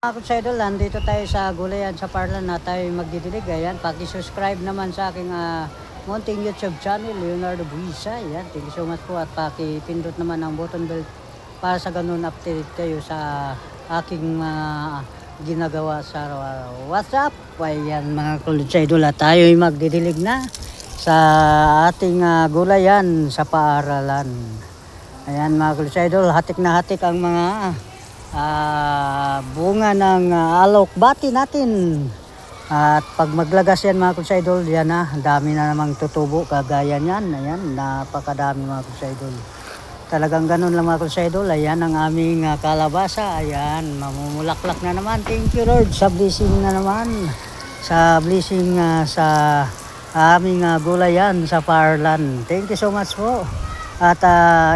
Mga idol, nandito tayo sa Gulayan sa Parlan na tayo magdidilig. Ayan, paki-subscribe naman sa aking munting YouTube channel, Leonardo Buisa. Ayan, thank you so much po at paki-pindot naman ang button bell para sa ganun update kayo sa aking ginagawa sa araw-araw. What's up? Ayan mga idol, at tayo magdidilig na sa ating Gulayan sa paaralan. Ayan mga idol, hatik na hatik ang mga bunga ng alokbati natin. At pag maglagas yan mga idol, yan na, dami na namang tutubo kagaya niyan. Ayan, napakadami mga idol. Talagang ganun lang mga idol. Ayan ang aming kalabasa. Ayan, mamumulaklak na naman. Thank you Lord sa blessing na naman. Sa blessing sa aming gulayan sa Parlan. Thank you so much po. At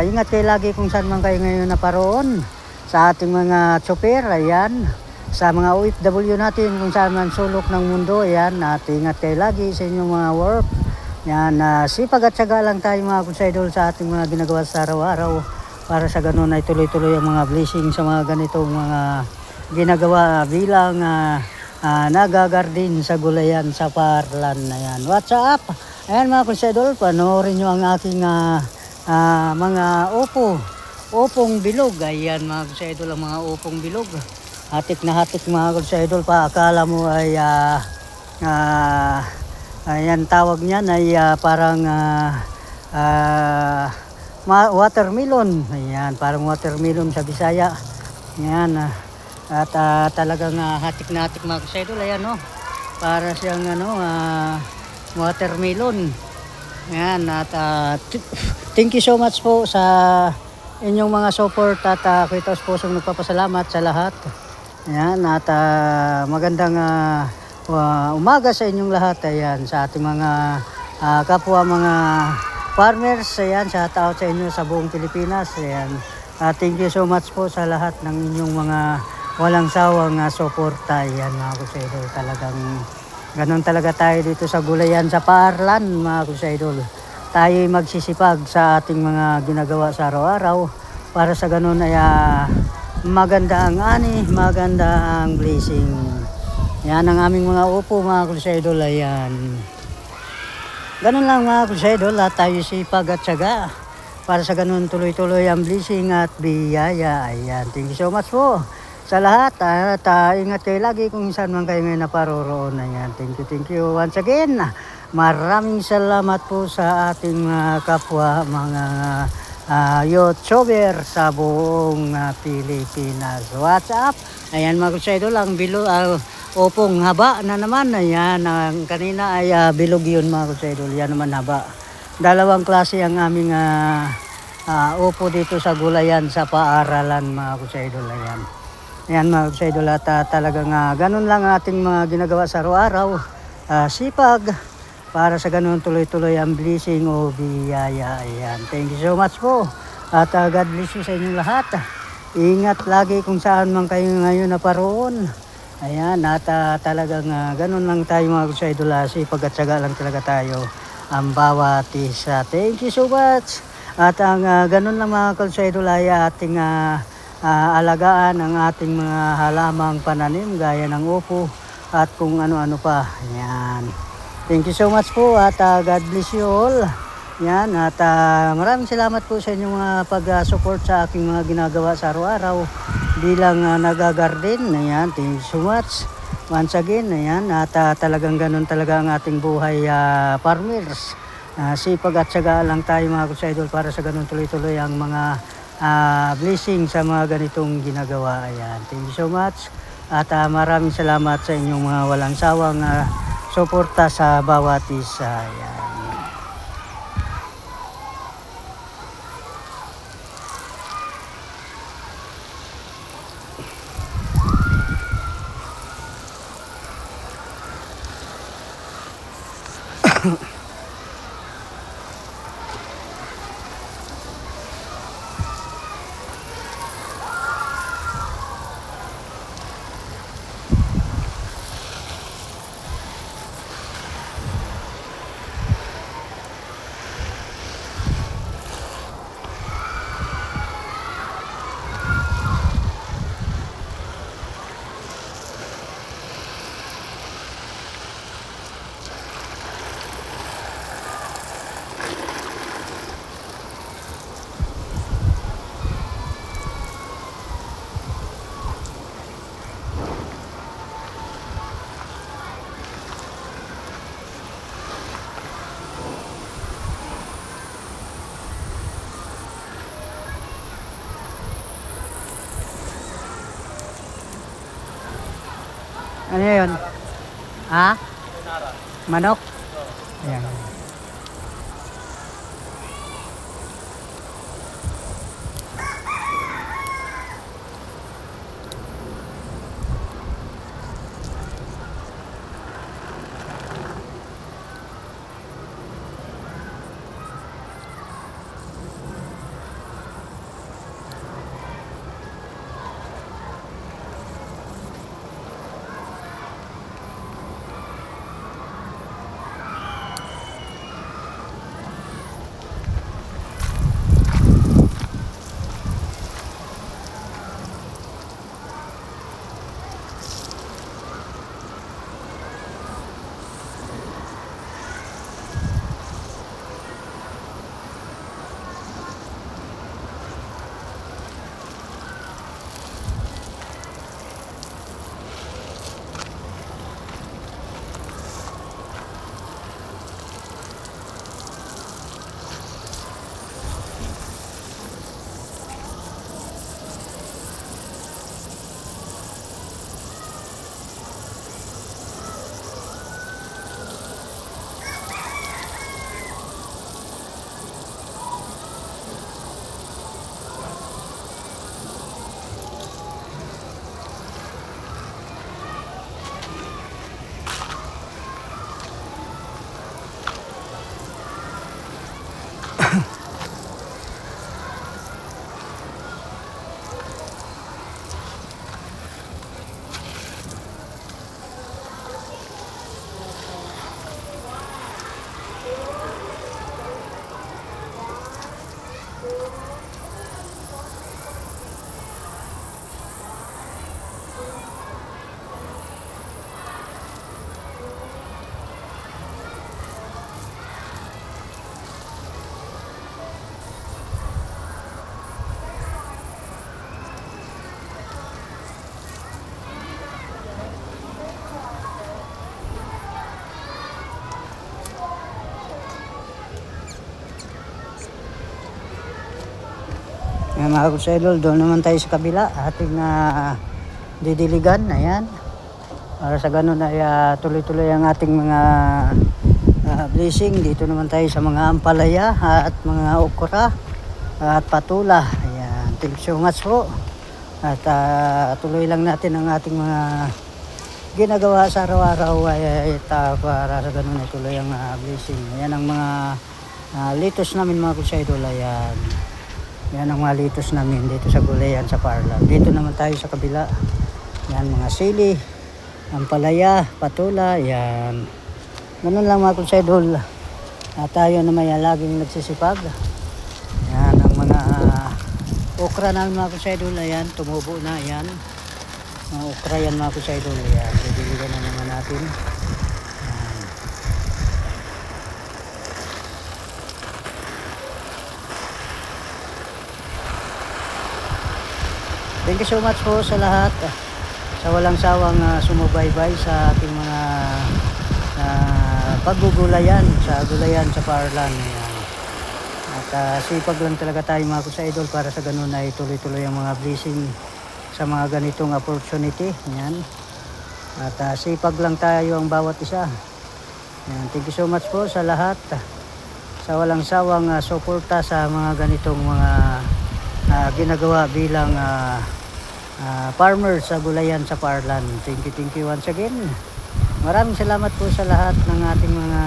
ingat kayo lagi kung saan man kayo ngayon naparoon. Sa ating mga chopper, ayan, sa mga OFW natin kung saan man sulok ng mundo, ayan, at ingat kayo lagi sa inyong mga work. Yan, sipag at syaga lang tayo mga idol sa ating mga ginagawa sa araw-araw para sa ganun ay tuloy-tuloy ang mga blessing sa mga ganitong mga ginagawa bilang nagagarden sa Gulayan sa Parlan. Ayan, what's up? Ayan mga idol, panoorin nyo ang aking mga opong bilog. Ayan mga idol, ang mga opong bilog. Hatik na hatik mga idol pa. Akala mo ay ayan tawag niyan ay parang watermelon. Ayan, parang watermelon sa Bisaya. Ayan, at talagang hatik na hatik mga idol. Ayan no, para siyang watermelon. Ayan, at thank you so much po sa inyong mga support at ako'y taos pusong nagpapasalamat sa lahat. Ayan, at magandang umaga sa inyong lahat. Ayan, sa ating mga kapwa mga farmers. Ayan, shout out sa inyo sa buong Pilipinas. Ayan, thank you so much po sa lahat ng inyong mga walang sawang suporta. Ayan mga idol, talagang ganun talaga tayo dito sa Gulayan sa Parlan mga idol. Tayo'y magsisipag sa ating mga ginagawa sa araw-araw para sa ganun ay maganda ang ani, maganda ang blessing. Yan ang aming mga upo mga idol. Ayan, ganun lang mga idol, at tayo sipag at syaga para sa ganun tuloy-tuloy ang blessing at biyaya. Ayan, thank you so much po sa lahat at ingat kayo lagi kung saan man kayo ngayon naparoroon. Ayan, thank you once again. Maraming salamat po sa ating kapwa mga YouTuber sa buong Pilipinas. What's up? Ayan mga idol, ang bilog, opong haba na naman. Ayan, ang kanina ay bilog yun mga idol. Yan naman haba. Dalawang klase ang aming upo dito sa Gulayan sa paaralan mga idol. Ayan. Ayan mga idol, at talagang ganun lang ating mga ginagawa sa araw-araw. Sipag para sa ganun tuloy-tuloy ang blessing o biyaya. Ayan, thank you so much po. At God bless you sa inyong lahat. Ingat lagi kung saan man kayo ngayon naparoon. Ayan, at talagang ganun lang tayo mga idol. Sipag at syaga lang talaga tayo ang bawat isa. Thank you so much. At ang ganun lang mga idol ay ating alagaan ang ating mga halamang pananim gaya ng upo at kung ano-ano pa. Ayan. Thank you so much po at God bless you all. Yan, at maraming salamat po sa inyong mga pag-support sa aking mga ginagawa sa araw-araw bilang nagagarden. Ayan, thank you so much once again. Ayan, at talagang ganun talaga ang ating buhay farmers. Sipag at syaga lang tayo mga idol para sa ganun tuloy-tuloy ang mga blessing sa mga ganitong ginagawa. Ayan, thank you so much at maraming salamat sa inyong mga walang sawang suporta sa bawat isa. Ayan. Ano yun? Ha? Manok? Ayan. Ayan, mga idol, doon naman tayo sa kabila ating didiligan. Ayan, para sa ganun ay tuloy-tuloy ang ating mga blessing. Dito naman tayo sa mga ampalaya at mga okra at patula. Ayan, thank you so much po. At tuloy lang natin ang ating mga ginagawa sa araw-araw ay para sa ganun ay tuloy ang blessing. Ayan ang mga litos namin, mga idol. Ayan, yan ang mga litos namin dito sa gulayan sa Parlan. Dito naman tayo sa kabila. Yan, mga sili, ampalaya, patula. Yan, ganun lang, mga idol. At tayo na may laging nagsisipag. Yan ang mga okra namin, mga idol. Ayan, tumubo na. Yan, mga okra yan, mga idol. Ayan, didiligan na naman natin. Thank you so much po sa lahat, sa walang sawang sumubaybay sa ating mga paggugulayan sa gulayan sa Parlan. Ayan. At sipag lang talaga tayo, mga idol, para sa ganun ay tuloy-tuloy ang mga blessing sa mga ganitong opportunity. Ayan. At sipag lang tayo ang bawat isa. Ayan. Thank you so much po sa lahat, sa walang sawang suporta sa mga ganitong mga ginagawa bilang farmer sa gulayan sa Parlan. Thank you once again. Maraming salamat po sa lahat ng ating mga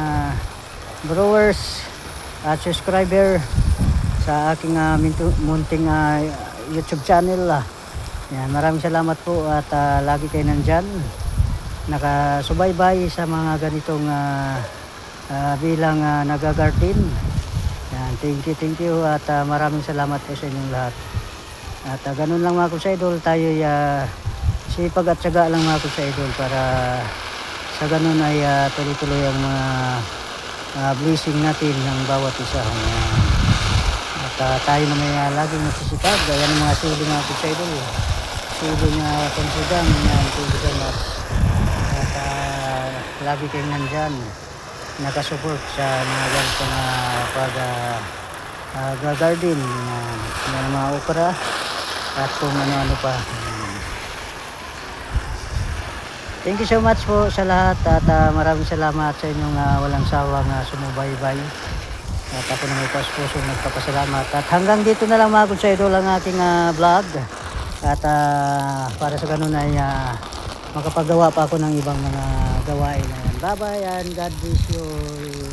brewers at subscriber sa aking munting YouTube channel. Yan, maraming salamat po at lagi kayo nandyan nakasubaybay sa mga ganitong bilang nagagarden. Yan, thank you at maraming salamat po sa inyong lahat. At ganun lang, mga idol, tayo sipag at syaga lang, mga idol, para sa ganun ay tuloy-tuloy ang mga blessing natin ng bawat isa. At tayo na may laging nagsisipag. Ayan ang mga sili, mga idol. Sili na konsidang, konsidang at lagi kayong nandyan nakasupport sa mga ganito na pag-garden ng mga okra at kung ano-ano pa. Thank you so much po sa lahat at maraming salamat sa inyong walang sawang sumubaybay. At ako na may puso nagpapasalamat. At hanggang dito na lang mga sa idol ang aking vlog. At para sa ganun ay makapagawa pa ako ng ibang mga gawain. Bye bye and God bless you.